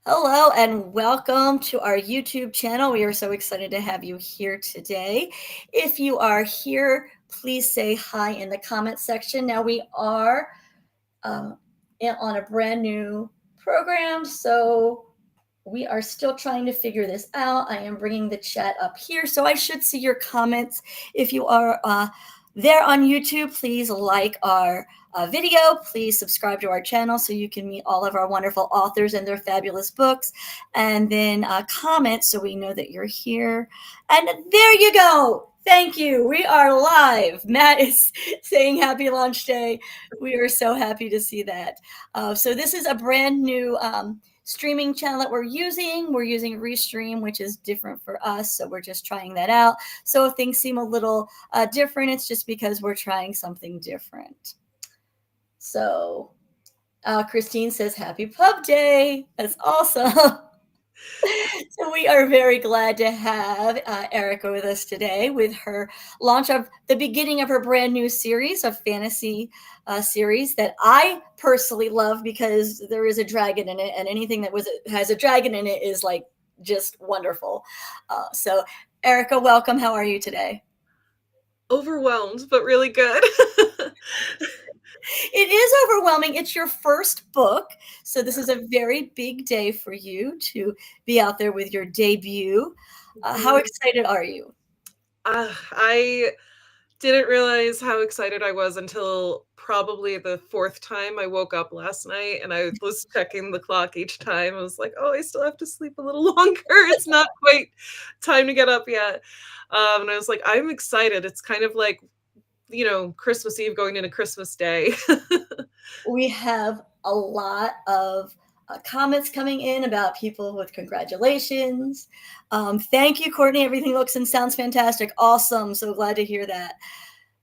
Hello and welcome to our YouTube channel. We are so excited to have you here today. If you are here, please say hi in the comment section. Now we are on a brand new program, so we are still trying to figure this out. I am bringing the chat up here, so I should see your comments. If you are there on YouTube, please like our video. Please subscribe to our channel so you can meet all of our wonderful authors and their fabulous books. And then comment so we know that you're here. And there you go. Thank you. We are live. Matt is saying happy launch day. We are so happy to see that. So this is a brand new streaming channel that we're using. We're using Restream, which is different for us. So we're just trying that out. So if things seem a little different, it's just because we're trying something different. So Christine says, happy pub day. That's awesome. So we are very glad to have Erica with us today with her launch of the beginning of her brand new series, a fantasy series that I personally love because there is a dragon in it, and anything that has a dragon in it is like just wonderful. So Erica, welcome. How are you today? Overwhelmed, but really good. It is overwhelming. It's your first book. So this is a very big day for you to be out there with your debut. How excited are you? I didn't realize how excited I was until probably the fourth time I woke up last night, and I was checking the clock each time. I was like, oh, I still have to sleep a little longer. It's not quite time to get up yet. And I was like, I'm excited. It's kind of like, Christmas Eve going into Christmas Day. We have a lot of comments coming in about people with congratulations. Thank you, Courtney. Everything looks and sounds fantastic. Awesome. So glad to hear that.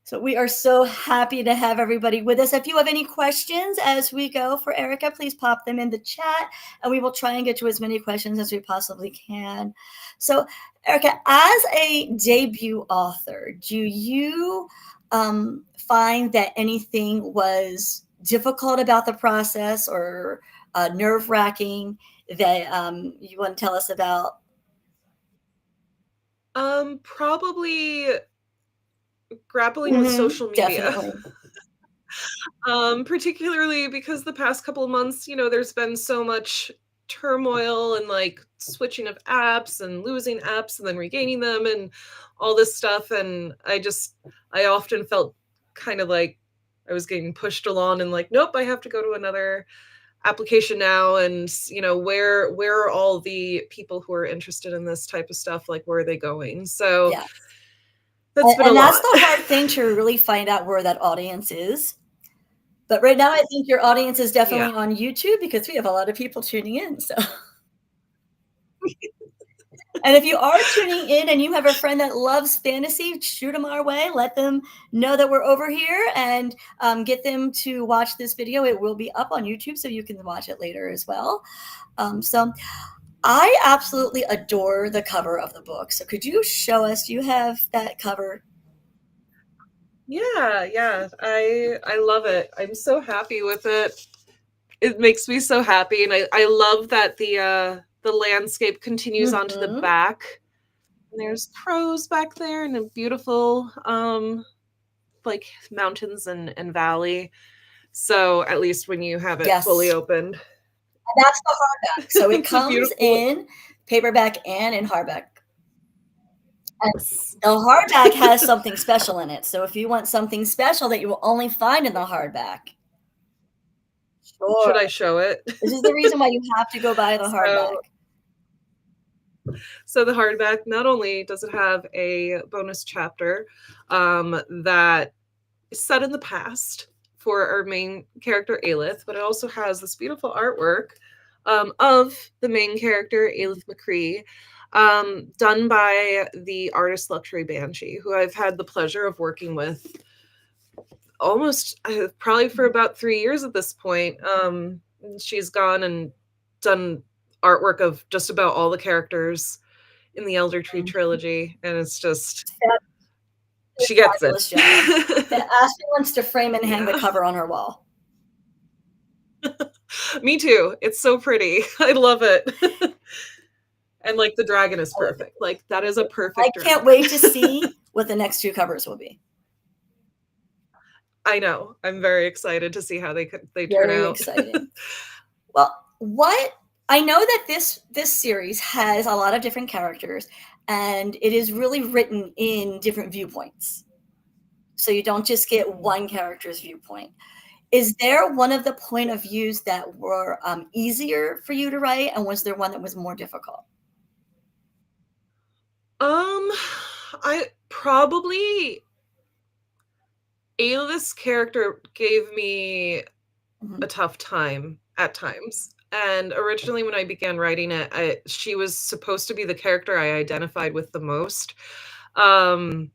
So we are so happy to have everybody with us. If you have any questions as we go for Erica, please pop them in the chat and we will try and get to as many questions as we possibly can. So Erica, as a debut author, do you find that anything was difficult about the process or nerve-wracking that you want to tell us about? Probably grappling with social media. Definitely. Particularly because the past couple of months, there's been so much turmoil and like switching of apps and losing apps and then regaining them and all this stuff. And I often felt kind of like I was getting pushed along and like, nope, I have to go to another application now. And, where are all the people who are interested in this type of stuff? Like, where are they going? So yeah. that's been a that's lot. the hard thing to really find out where that audience is. But right now, I think your audience is definitely on YouTube because we have a lot of people tuning in. So, and if you are tuning in and you have a friend that loves fantasy, shoot them our way. Let them know that we're over here and get them to watch this video. It will be up on YouTube, so you can watch it later as well. So I absolutely adore the cover of the book. So could you show us? Do you have that cover? Yeah. I love it. I'm so happy with it. It makes me so happy, and I love that the landscape continues onto the back. And there's crows back there and a beautiful like mountains and valley. So at least when you have it fully opened. And that's the hardback. So it comes in paperback and in hardback. And the hardback has something special in it. So if you want something special that you will only find in the hardback, should I show it? This is the reason why you have to go buy the hardback. So the hardback, not only does it have a bonus chapter that is set in the past for our main character, Aelith, but it also has this beautiful artwork of the main character, Aelith McCree, done by the artist Luxury Banshee, who I've had the pleasure of working with almost probably for about 3 years at this point. She's gone and done artwork of just about all the characters in the Elder Tree Trilogy, and it's just she gets it. Ashley wants to frame and hang the cover on her wall. Me too. It's so pretty. I love it. And like the dragon is perfect. Like that is a I perfect can't dragon. wait to see what the next 2 covers will be. I know. I'm very excited to see how they turn Very out. exciting. Well, what I know that this series has a lot of different characters, and it is really written in different viewpoints. So you don't just get one character's viewpoint. Is there one of the point of views that were easier for you to write, and was there one that was more difficult? I probably Ayla's character gave me Mhm. a tough time at times. And originally, when I began writing it, she was supposed to be the character I identified with the most. Um,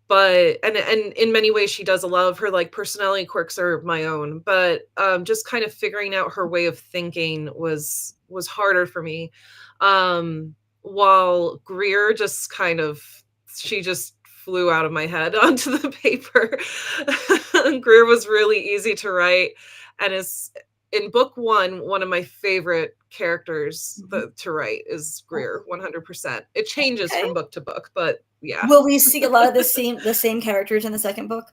but and in many ways, she does. A lot of her like personality quirks are my own. But just kind of figuring out her way of thinking was harder for me. While Greer just kind of she just flew out of my head onto the paper. Greer was really easy to write, and is in book one of my favorite characters Mhm. to write is Greer, 100%. It changes Okay. from book to book, but yeah. Will we see a lot of the same characters in the second book?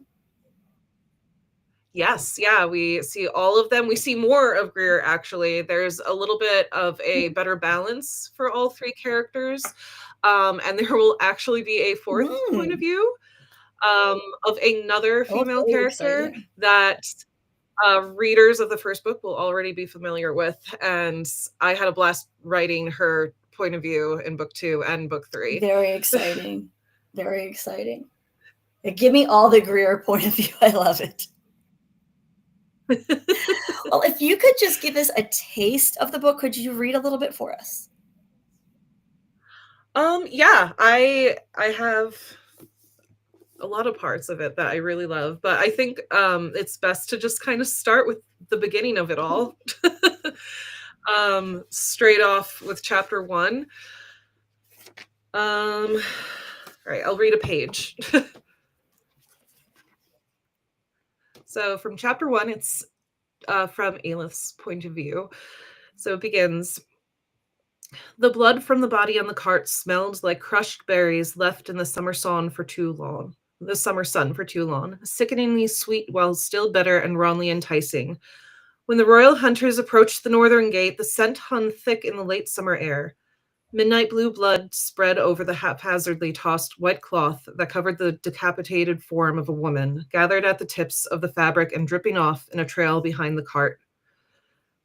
Yes, yeah, we see all of them. We see more of Greer, actually. There's a little bit of a better balance for all 3 characters. And there will actually be a 4th point of Mm. view of another Oh, female very character exciting. that readers of the first book will already be familiar with. And I had a blast writing her point of view in book 2 and book 3. Very exciting. Very exciting. Give me all the Greer point of view. I love it. Well, if you could just give us a taste of the book, could you read a little bit for us? Yeah, I have a lot of parts of it that I really love, but I think it's best to just kind of start with the beginning of it all. Straight off with chapter 1. All right, I'll read a page. So from chapter 1, it's from Aelith's point of view. So it begins. The blood from the body on the cart smelled like crushed berries left in the summer sun for too long. The summer sun for too long, sickeningly sweet while still bitter and wrongly enticing. When the royal hunters approached the northern gate, the scent hung thick in the late summer air. Midnight blue blood spread over the haphazardly tossed white cloth that covered the decapitated form of a woman, gathered at the tips of the fabric and dripping off in a trail behind the cart.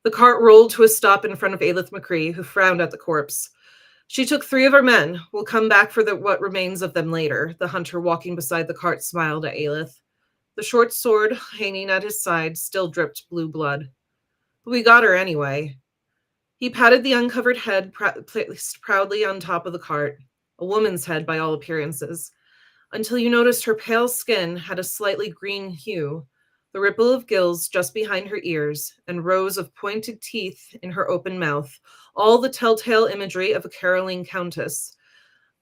The cart rolled to a stop in front of Aelith McCree, who frowned at the corpse. She took 3 of her men. We'll come back for what remains of them later. The hunter walking beside the cart smiled at Aelith. The short sword hanging at his side still dripped blue blood. But we got her anyway. He patted the uncovered head placed proudly on top of the cart, a woman's head by all appearances, until you noticed her pale skin had a slightly green hue, the ripple of gills just behind her ears, and rows of pointed teeth in her open mouth, all the telltale imagery of a caroling countess.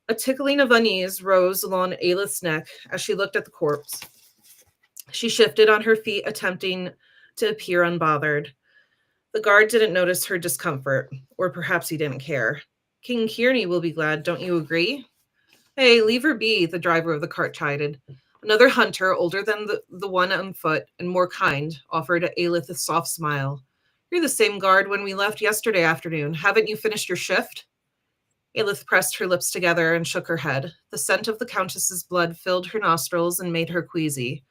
A tickling of unease rose along Aelith's neck as she looked at the corpse. She shifted on her feet, attempting to appear unbothered. The guard didn't notice her discomfort, or perhaps he didn't care. King Kearney will be glad, don't you agree? Hey, leave her be, the driver of the cart chided. Another hunter, older than the one on foot and more kind, offered Aelith a soft smile. You're the same guard when we left yesterday afternoon. Haven't you finished your shift? Aelith pressed her lips together and shook her head. The scent of the countess's blood filled her nostrils and made her queasy.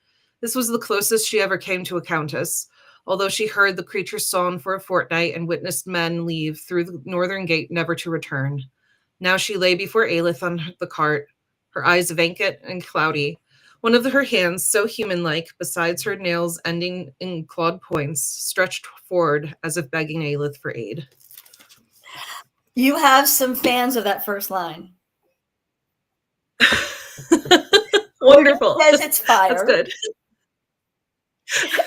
This was the closest she ever came to a countess, although she heard the creature's song for a fortnight and witnessed men leave through the northern gate never to return. Now she lay before Aelith on the cart, her eyes vacant and cloudy, one of her hands so human-like, besides her nails ending in clawed points, stretched forward as if begging Aelith for aid. You have some fans of that first line. Wonderful. Says it's fire. That's good.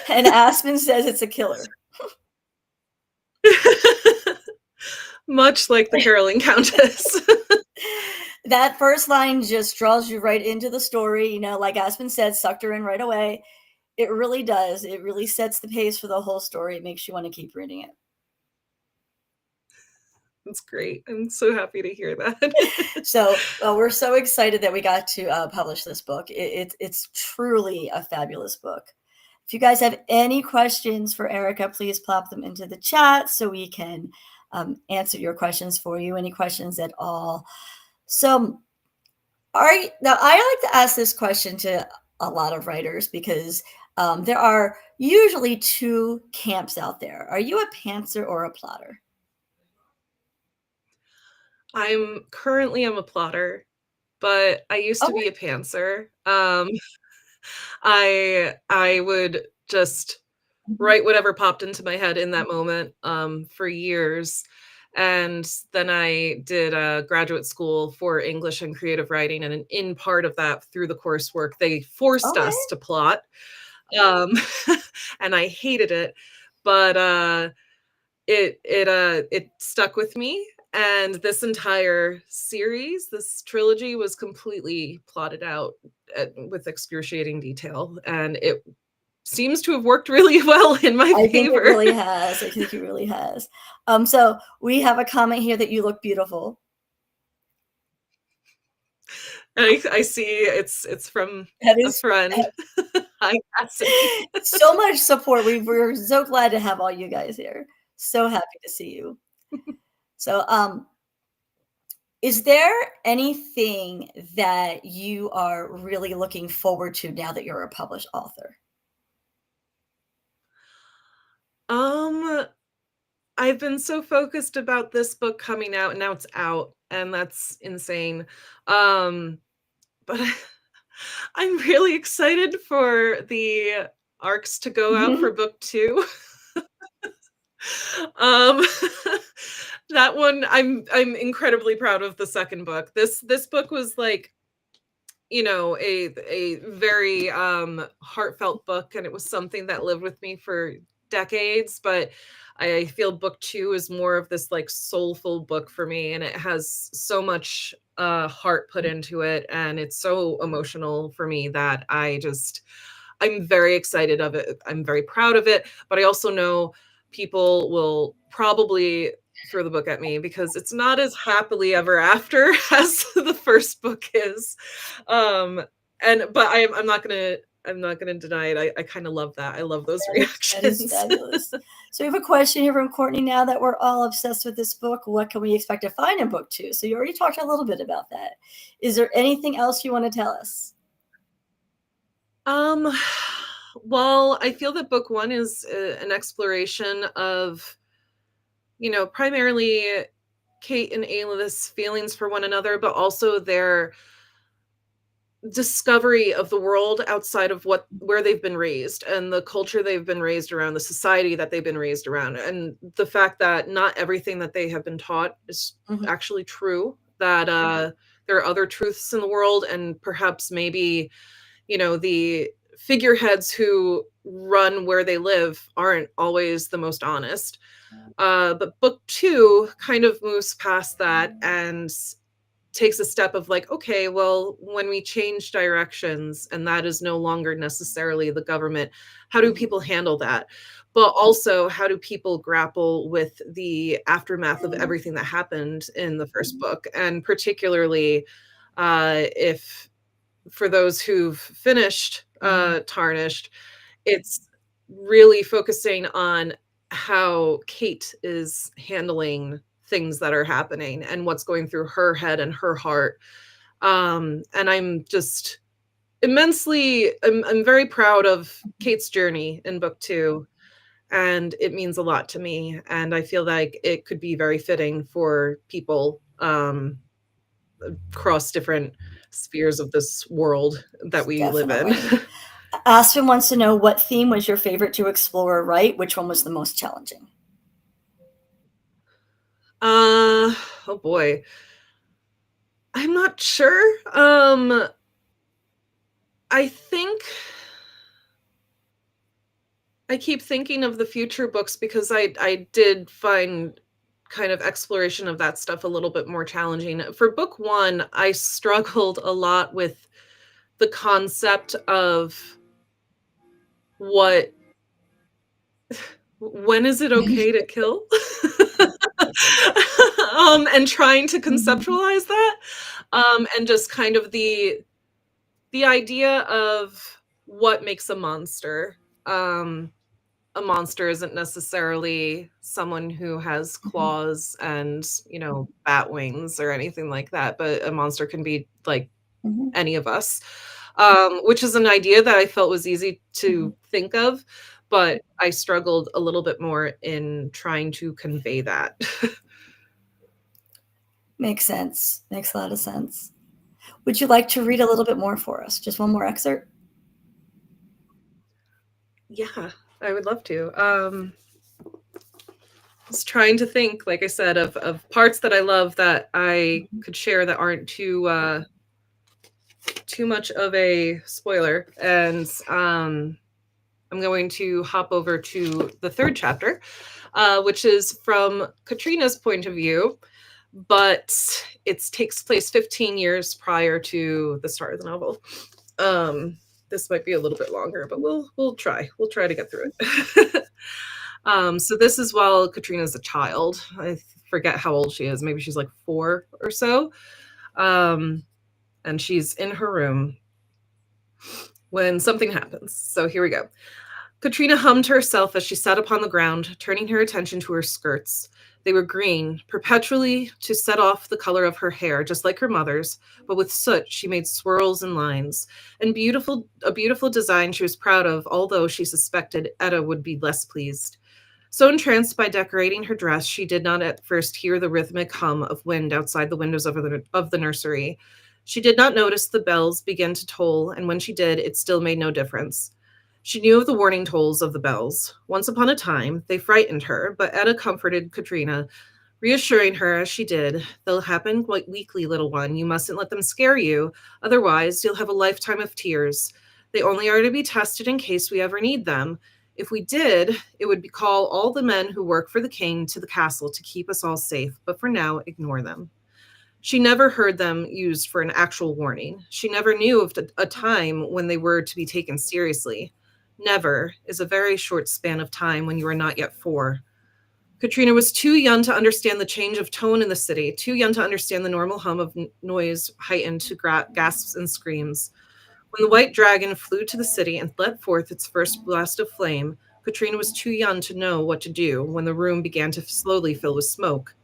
And Aspen says it's a killer. Much like the caroling countess. That first line just draws you right into the story. Like Aspen said, sucked her in right away. It really does. It really sets the pace for the whole story. It makes you want to keep reading it. That's great. I'm so happy to hear that. So we're so excited that we got to publish this book. It's truly a fabulous book. If you guys have any questions for Erica, please plop them into the chat so we can answer your questions for you. Any questions at all? So, now I like to ask this question to a lot of writers because there are usually two camps out there. Are you a pantser or a plotter? I'm a plotter, but I used to Okay. be a pantser. I would just write whatever popped into my head in that moment for years. And then I did a graduate school for English and creative writing. And in part of that, through the coursework, they forced Okay. us to plot. Um, and I hated it. But it stuck with me. And this entire series, this trilogy, was completely plotted out with excruciating detail, and it seems to have worked really well in my I think it favor. really has. I think it really has. So we have a comment here that you look beautiful. I see it's from That a is friend. Hi, Cassidy. so much support. We're so glad to have all you guys here. So happy to see you. So, is there anything that you are really looking forward to now that you're a published author? Um, I've been so focused about this book coming out, and now it's out, and that's insane. But I'm really excited for the arcs to go out for book 2. Um, that one I'm incredibly proud of the second book. This book was like, a very heartfelt book, and it was something that lived with me for decades, but I feel book 2 is more of this like soulful book for me, and it has so much heart put into it, and it's so emotional for me that I'm very excited of it. I'm very proud of it, but I also know people will probably throw the book at me because it's not as happily ever after as the first book is. Um, but I'm not gonna deny it. I kind of love that. I love those That is reactions. fabulous. So we have a question here from Courtney. Now that we're all obsessed with this book, what can we expect to find in book 2? So you already talked a little bit about that. Is there anything else you want to tell us? Um, well, I feel that book 1 is an exploration of, primarily Kate and Ayla's feelings for one another, but also their discovery of the world outside of where they've been raised and the culture they've been raised around, the society that they've been raised around, and the fact that not everything that they have been taught is Mhm. actually true, that there are other truths in the world, and perhaps maybe, the figureheads who run where they live aren't always the most honest. But book 2 kind of moves past that and takes a step of like, okay, well, when we change directions and that is no longer necessarily the government, how do people handle that? But also, how do people grapple with the aftermath of everything that happened in the first book? And particularly, if for those who've finished Tarnished, it's really focusing on how Kate is handling things that are happening and what's going through her head and her heart. And I'm just I'm very proud of Kate's journey in book 2, and it means a lot to me. And I feel like it could be very fitting for people across different spheres of this world that we live in. Definitely. Aspen wants to know what theme was your favorite to explore, right? Which one was the most challenging? Oh boy. I'm not sure. I think I keep thinking of the future books because I did find kind of exploration of that stuff a little bit more challenging. For book 1, I struggled a lot with the concept of when is it okay to kill? And trying to conceptualize that, and just kind of the idea of what makes a monster. Um, a monster isn't necessarily someone who has claws and, bat wings or anything like that, but a monster can be like Mhm. any of us, which is an idea that I felt was easy to think of, but I struggled a little bit more in trying to convey that. Makes sense. Makes a lot of sense. Would you like to read a little bit more for us? Just one more excerpt? Yeah, I would love to. I was trying to think, like I said, of parts that I love that I could share that aren't too much of a spoiler. And I'm going to hop over to the third chapter, which is from Katrina's point of view, but it takes place 15 years prior to the start of the novel. This might be a little bit longer, but we'll try. We'll try to get through it. So this is while Katrina's a child. I forget how old she is. Maybe she's like 4 or so. And she's in her room when something happens. So here we go. Katrina hummed to herself as she sat upon the ground, turning her attention to her skirts. They were green, perpetually to set off the color of her hair, just like her mother's, but with soot she made swirls and lines, and a beautiful design she was proud of, although she suspected Etta would be less pleased. So entranced by decorating her dress, she did not at first hear the rhythmic hum of wind outside the windows of the nursery. She did not notice the bells begin to toll, and when she did, it still made no difference. She knew of the warning tolls of the bells. Once upon a time, they frightened her, but Etta comforted Katrina, reassuring her as she did, "They'll happen quite weakly, little one. You mustn't let them scare you. Otherwise, you'll have a lifetime of tears. They only are to be tested in case we ever need them. If we did, it would call all the men who work for the king to the castle to keep us all safe, but for now, ignore them." She never heard them used for an actual warning. She never knew of a time when they were to be taken seriously. Never is a very short span of time when you are not yet 4. Katrina was too young to understand the change of tone in the city, too young to understand the normal hum of noise heightened to gasps and screams. When the white dragon flew to the city and let forth its first blast of flame, Katrina was too young to know what to do when the room began to slowly fill with smoke.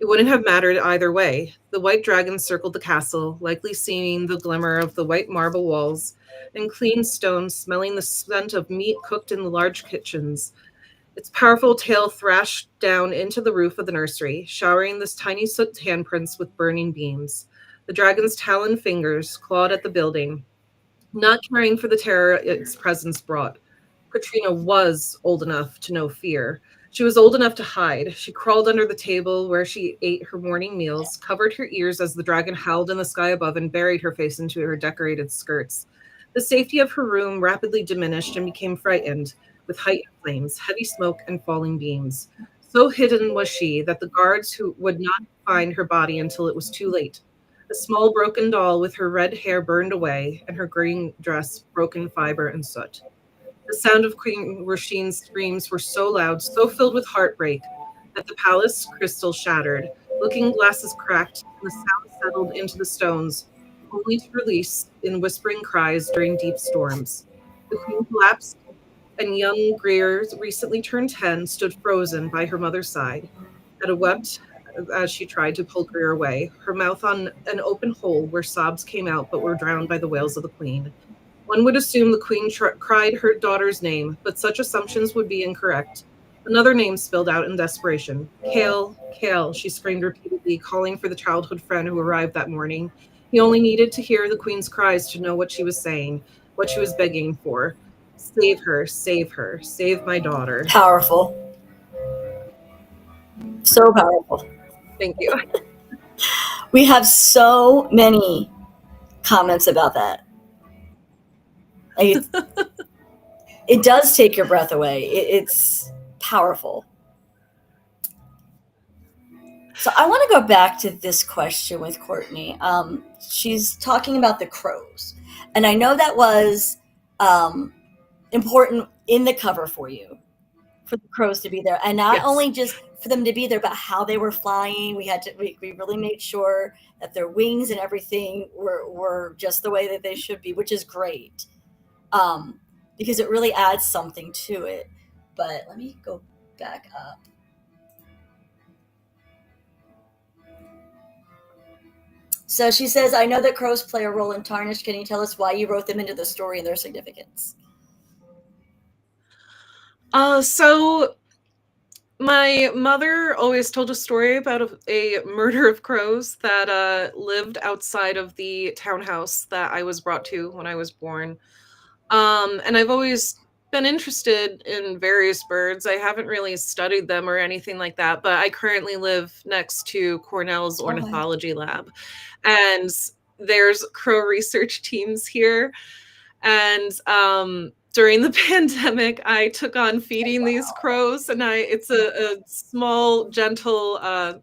It wouldn't have mattered either way. The white dragon circled the castle, likely seeing the glimmer of the white marble walls and clean stones, smelling the scent of meat cooked in the large kitchens. Its powerful tail thrashed down into the roof of the nursery, showering the tiny soot handprints with burning beams. The dragon's taloned fingers clawed at the building, not caring for the terror its presence brought. Katrina was old enough to know fear. She was old enough to hide. She crawled under the table where she ate her morning meals, covered her ears as the dragon howled in the sky above, and buried her face into her decorated skirts. The safety of her room rapidly diminished and became frightened, with heightened flames, heavy smoke, and falling beams. So hidden was she that the guards who would not find her body until it was too late. A small broken doll with her red hair burned away, and her green dress broken fiber and soot. The sound of Queen Roshin's screams were so loud, so filled with heartbreak, that the palace crystal shattered, looking glasses cracked, and the sound settled into the stones, only to release in whispering cries during deep storms. The queen collapsed, and young Greer, recently turned 10, stood frozen by her mother's side. Etta wept as she tried to pull Greer away, her mouth on an open hole where sobs came out but were drowned by the wails of the queen. One would assume the queen cried her daughter's name, but such assumptions would be incorrect. Another name spilled out in desperation. "Kale, Kale," she screamed repeatedly, calling for the childhood friend who arrived that morning. He only needed to hear the queen's cries to know what she was saying, what she was begging for. "Save her, save her, save my daughter." Powerful. So powerful. Thank you. We have so many comments about that. Like, it does take your breath away. It's powerful. So I want to go back to this question with Courtney. She's talking about the crows. And I know that was important in the cover for you, for the crows to be there, and not Yes. only just for them to be there, but how they were flying. We really made sure that their wings and everything were just the way that they should be, which is great, because it really adds something to it. But let me go back up. So she says, I know that crows play a role in Tarnished. Can you tell us why you wrote them into the story and their significance? So my mother always told a story about a murder of crows that lived outside of the townhouse that I was brought to when I was born. And I've always been interested in various birds. I haven't really studied them or anything like that, but I currently live next to Cornell's Okay. ornithology lab, and there's crow research teams here. And during the pandemic, I took on feeding these crows, and it's a small, gentle,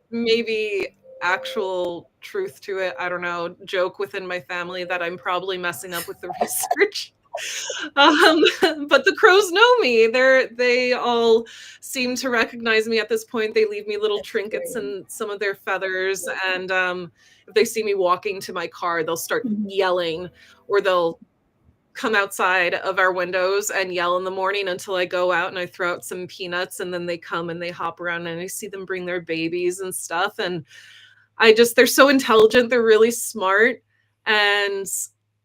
maybe actual truth to it, I don't know, joke within my family that I'm probably messing up with the research. Um, but the crows know me. They all seem to recognize me at this point. They leave me little That's trinkets great. and some of their feathers. And if they see me walking to my car, they'll start Mhm. yelling, or they'll come outside of our windows and yell in the morning until I go out and I throw out some peanuts, and then they come and they hop around and I see them bring their babies and stuff. And they're so intelligent, they're really smart, and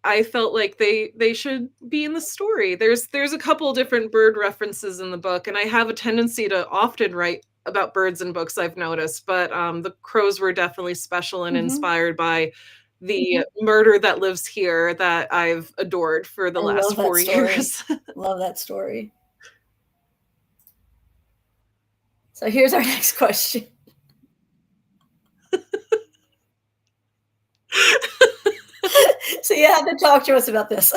I felt like they should be in the story. There's a couple different bird references in the book, and I have a tendency to often write about birds in books, I've noticed, but the crows were definitely special and Mhm. inspired by the murder that lives here that I've adored for the I last love that 4 story. years. Love that story. So here's our next question. So you have to talk to us about this.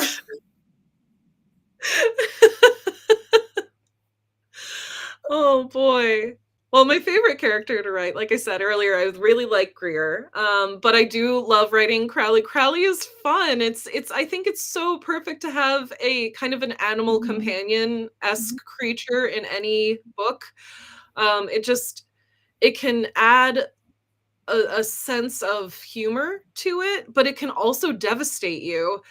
Oh boy. Well, my favorite character to write, like I said earlier, I really like Greer. But I do love writing Crowley. Crowley is fun. I think it's so perfect to have a kind of an animal Mhm. companion-esque Mhm. creature in any book. It can add a sense of humor to it, but it can also devastate you.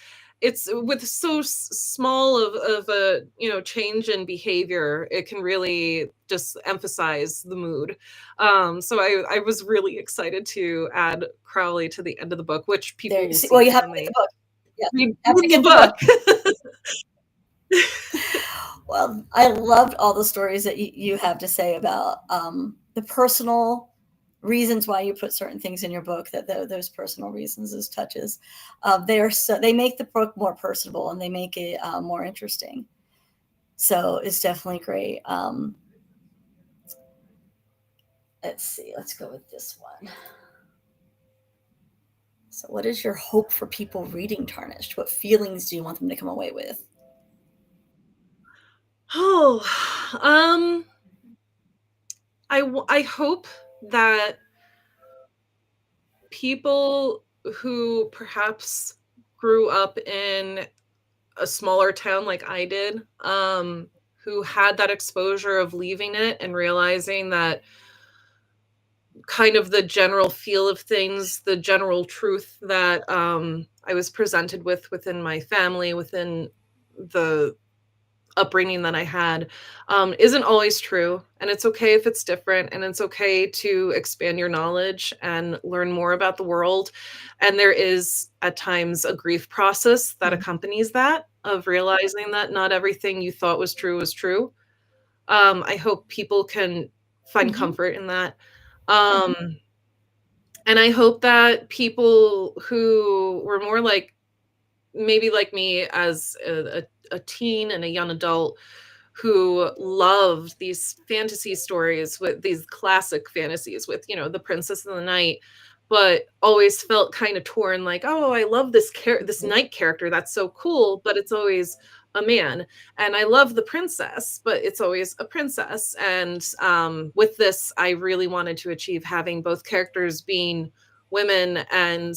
It's with so small of a change in behavior, it can really just emphasize the mood. So I was really excited to add Crowley to the end of the book, which people There will see, well, you see have when to get the they book. Yeah, read you have to the get the book. book. Well, I loved all the stories that you have to say about the personal reasons why you put certain things in your book. That those personal reasons, those touches, they make the book more personable and they make it more interesting. So it's definitely great. Let's see. Let's go with this one. So, what is your hope for people reading Tarnished? What feelings do you want them to come away with? Oh, um, I hope that people who perhaps grew up in a smaller town like I did, who had that exposure of leaving it and realizing that kind of the general feel of things, the general truth that I was presented with within my family, within the upbringing that I had, isn't always true. And it's okay if it's different. And it's okay to expand your knowledge and learn more about the world. And there is at times a grief process that Mhm. accompanies that, of realizing that not everything you thought was true is true. I hope people can find Mhm. comfort in that. Um, and I hope that people who were more like maybe like me as a teen and a young adult who loved these fantasy stories, with these classic fantasies with, the princess and the knight, but always felt kind of torn, like, oh, I love this knight character, that's so cool, but it's always a man. And I love the princess, but it's always a princess. And with this, I really wanted to achieve having both characters being women, and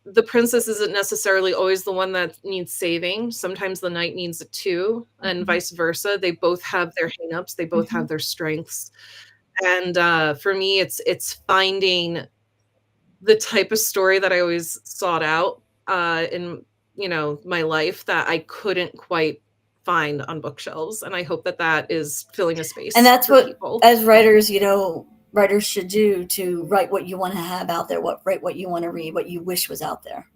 the princess isn't necessarily always the one that needs saving. Sometimes the knight needs it too, and Mhm. vice versa. They both have their hangups, they both have Mhm. their strengths. And for me, it's finding the type of story that I always sought out in my life that I couldn't quite find on bookshelves, and I hope that that is filling a And space that's for what, people. as writers, writers should do, to write what you want to have out there, write what you want to read, what you wish was out there.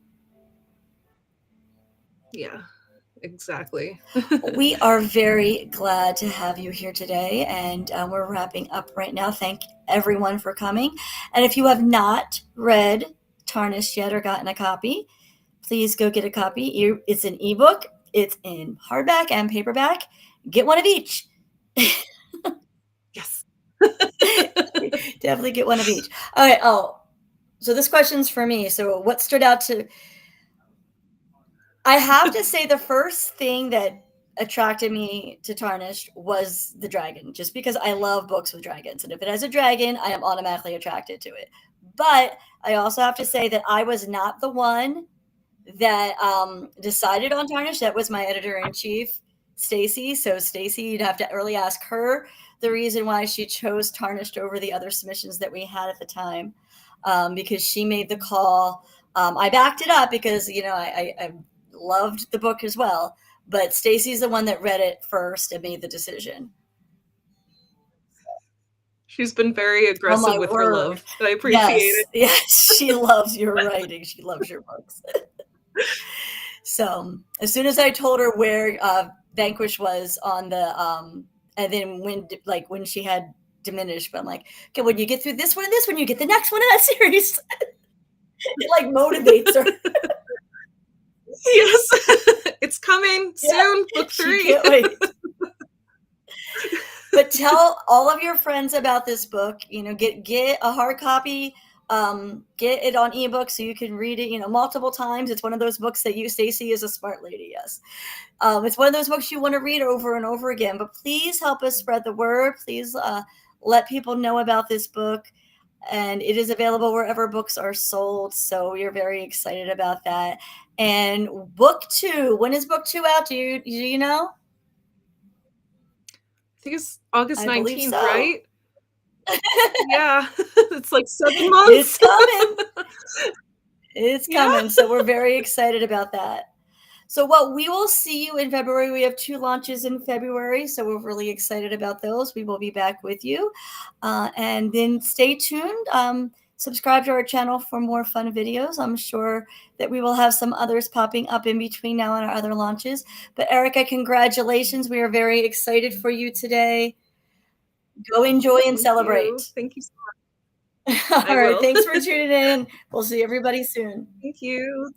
Yeah, exactly. We are very glad to have you here today, and we're wrapping up right now. Thank everyone for coming. And if you have not read Tarnished yet or gotten a copy, please go get a copy. It's an ebook, it's in hardback and paperback. Get one of each. Yes. Definitely get one of each. All right. Oh, so this question's for me. So, what stood out to I have to say the first thing that attracted me to Tarnished was the dragon, just because I love books with dragons. And if it has a dragon, I am automatically attracted to it. But I also have to say that I was not the one that decided on Tarnished. That was my editor in chief, Stacy. So Stacy, you'd have to really ask her the reason why she chose Tarnished over the other submissions that we had at the time, because she made the call. I backed it up because I loved the book as well, but Stacy's the one that read it first and made the decision. She's been very Oh aggressive my with her word! love. I appreciate Yes, it. yes, she loves your writing. She loves your books. So as soon as I told her where Vanquish was on the, and then when she had diminished, but I'm like, okay, when you get through this one and this one, you get the next one in that series. It like motivates her. Yes. It's coming Yeah, soon, book she 3. can't wait. But tell all of your friends about this book. Get a hard copy. Get it on ebook so you can read it, multiple times. It's one of those books that Stacy is a smart lady. Yes. It's one of those books you want to read over and over again. But please help us spread the word. Please let people know about this book. And it is available wherever books are sold. So we're very excited about that. And book 2, when is book 2 out? Do you know? I think it's August I believe 19th, so. right? Yeah. It's like 7 It's months. coming. It's Yeah. coming. So we're very excited about that. So, we will see you in February. We have 2 launches in February, so we're really excited about those. We will be back with you. And then stay tuned. Subscribe to our channel for more fun videos. I'm sure that we will have some others popping up in between now and our other launches. But Erica, congratulations. We are very excited for you today. Go enjoy and Thank you. celebrate. Thank you so much. All I right. will. Thanks for tuning in. We'll see everybody soon. Thank you.